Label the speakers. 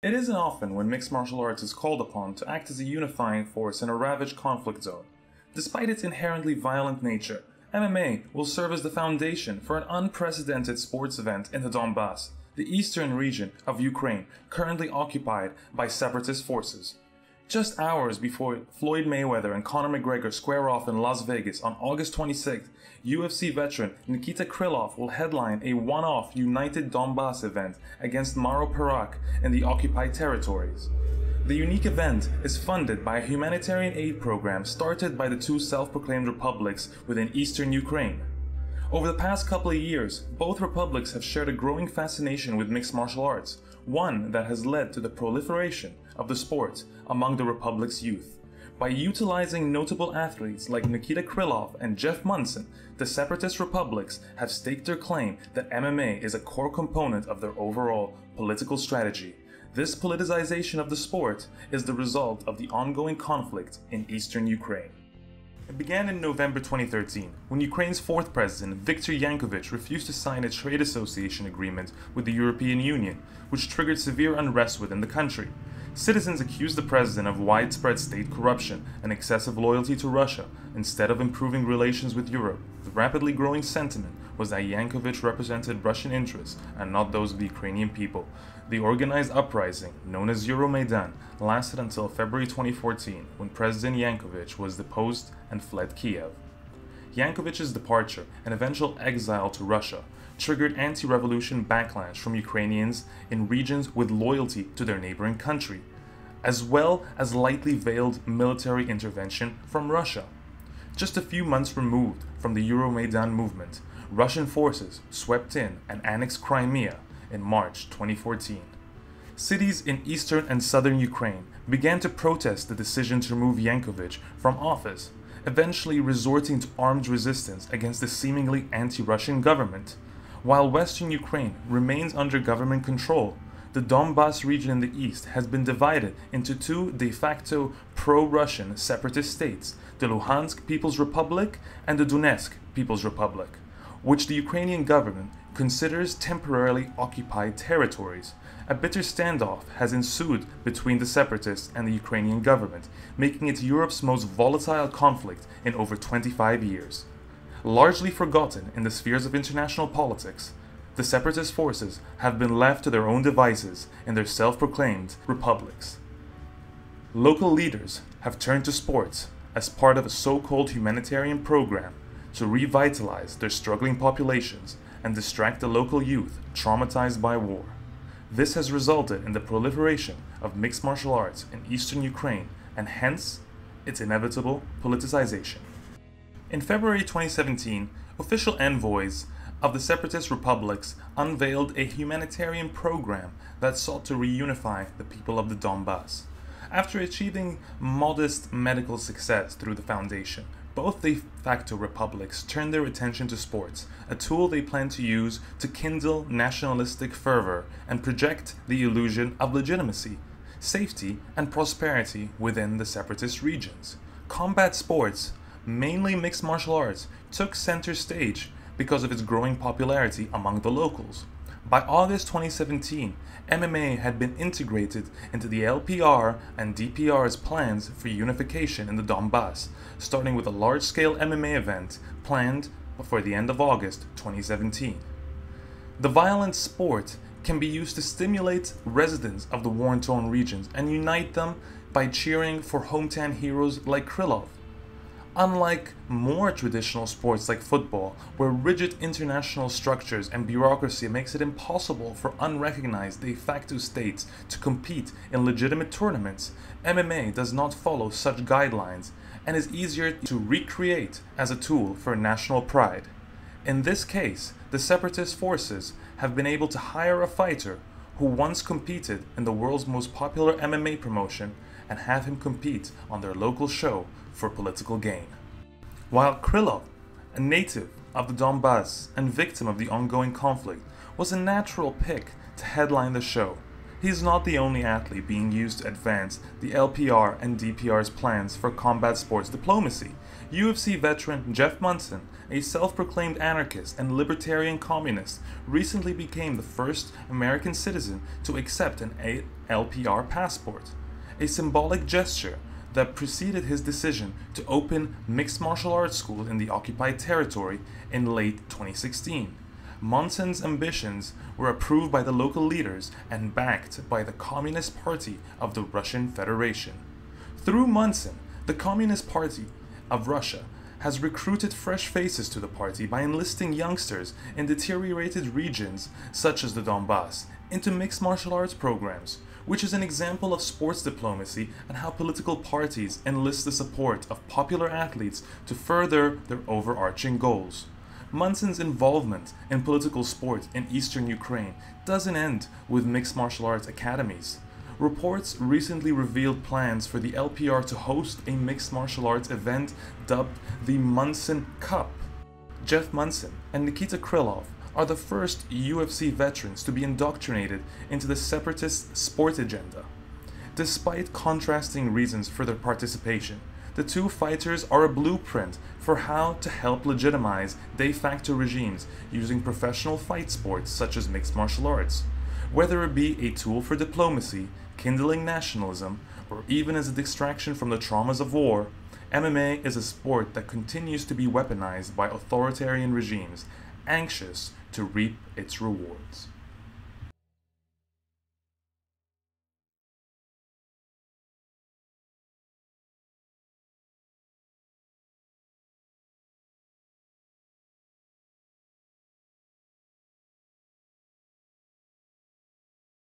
Speaker 1: It isn't often when mixed martial arts is called upon to act as a unifying force in a ravaged conflict zone. Despite its inherently violent nature, MMA will serve as the foundation for an unprecedented sports event in the Donbass, the eastern region of Ukraine currently occupied by separatist forces. Just hours before Floyd Mayweather and Conor McGregor square off in Las Vegas on August 26th, UFC veteran Nikita Krylov will headline a one-off United Donbass event against Maro Perak in the occupied territories. The unique event is funded by a humanitarian aid program started by the two self-proclaimed republics within eastern Ukraine. Over the past couple of years, both republics have shared a growing fascination with mixed martial arts, one that has led to the proliferation of the sport among the republic's youth. By utilizing notable athletes like Nikita Krylov and Jeff Munson, the separatist republics have staked their claim that MMA is a core component of their overall political strategy. This politicization of the sport is the result of the ongoing conflict in eastern Ukraine. It began in November 2013, when Ukraine's fourth president, Viktor Yanukovych, refused to sign a trade association agreement with the European Union, which triggered severe unrest within the country. Citizens accused the president of widespread state corruption and excessive loyalty to Russia, instead of improving relations with Europe. The rapidly growing sentiment was that Yanukovych represented Russian interests and not those of the Ukrainian people. The organized uprising, known as Euromaidan, lasted until February 2014, when President Yanukovych was deposed and fled Kiev. Yankovich's departure and eventual exile to Russia triggered anti-revolution backlash from Ukrainians in regions with loyalty to their neighboring country, as well as lightly veiled military intervention from Russia. Just a few months removed from the Euromaidan movement, Russian forces swept in and annexed Crimea in March 2014. Cities in eastern and southern Ukraine began to protest the decision to remove Yankovich from office, eventually resorting to armed resistance against the seemingly anti-Russian government. While western Ukraine remains under government control, the Donbass region in the east has been divided into two de facto pro-Russian separatist states, the Luhansk People's Republic and the Donetsk People's Republic, which the Ukrainian government considers temporarily occupied territories. A bitter standoff has ensued between the separatists and the Ukrainian government, making it Europe's most volatile conflict in over 25 years. Largely forgotten in the spheres of international politics, the separatist forces have been left to their own devices in their self-proclaimed republics. Local leaders have turned to sports as part of a so-called humanitarian program to revitalize their struggling populations and distract the local youth traumatized by war. This has resulted in the proliferation of mixed martial arts in eastern Ukraine and hence its inevitable politicization. In February 2017, official envoys of the separatist republics unveiled a humanitarian program that sought to reunify the people of the Donbass. After achieving modest medical success through the foundation, both de facto republics turned their attention to sports, a tool they plan to use to kindle nationalistic fervor and project the illusion of legitimacy, safety, and prosperity within the separatist regions. Combat sports, mainly mixed martial arts, took center stage because of its growing popularity among the locals. By August 2017, MMA had been integrated into the LPR and DPR's plans for unification in the Donbass, starting with a large-scale MMA event planned for the end of August 2017. The violent sport can be used to stimulate residents of the war-torn regions and unite them by cheering for hometown heroes like Krylov. Unlike more traditional sports like football, where rigid international structures and bureaucracy makes it impossible for unrecognized de facto states to compete in legitimate tournaments, MMA does not follow such guidelines and is easier to recreate as a tool for national pride. In this case, the separatist forces have been able to hire a fighter who once competed in the world's most popular MMA promotion and have him compete on their local show for political gain. While Krylov, a native of the Donbass and victim of the ongoing conflict, was a natural pick to headline the show, He's not the only athlete being used to advance the LPR and DPR's plans for combat sports diplomacy. UFC veteran Jeff Monson, a self-proclaimed anarchist and libertarian communist, recently became the first American citizen to accept an LPR passport, a symbolic gesture that preceded his decision to open mixed martial arts school in the occupied territory in late 2016. Monson's ambitions were approved by the local leaders and backed by the Communist Party of the Russian Federation. Through Monson, the Communist Party of Russia has recruited fresh faces to the party by enlisting youngsters in deteriorated regions such as the Donbass into mixed martial arts programs, which is an example of sports diplomacy and how political parties enlist the support of popular athletes to further their overarching goals. Monson's involvement in political sport in eastern Ukraine doesn't end with mixed martial arts academies. Reports recently revealed plans for the LPR to host a mixed martial arts event dubbed the Monson Cup. Jeff Monson and Nikita Krylov are the first UFC veterans to be indoctrinated into the separatist sport agenda. Despite contrasting reasons for their participation, the two fighters are a blueprint for how to help legitimize de facto regimes using professional fight sports such as mixed martial arts. Whether it be a tool for diplomacy, kindling nationalism, or even as a distraction from the traumas of war, MMA is a sport that continues to be weaponized by authoritarian regimes, anxious to reap its rewards.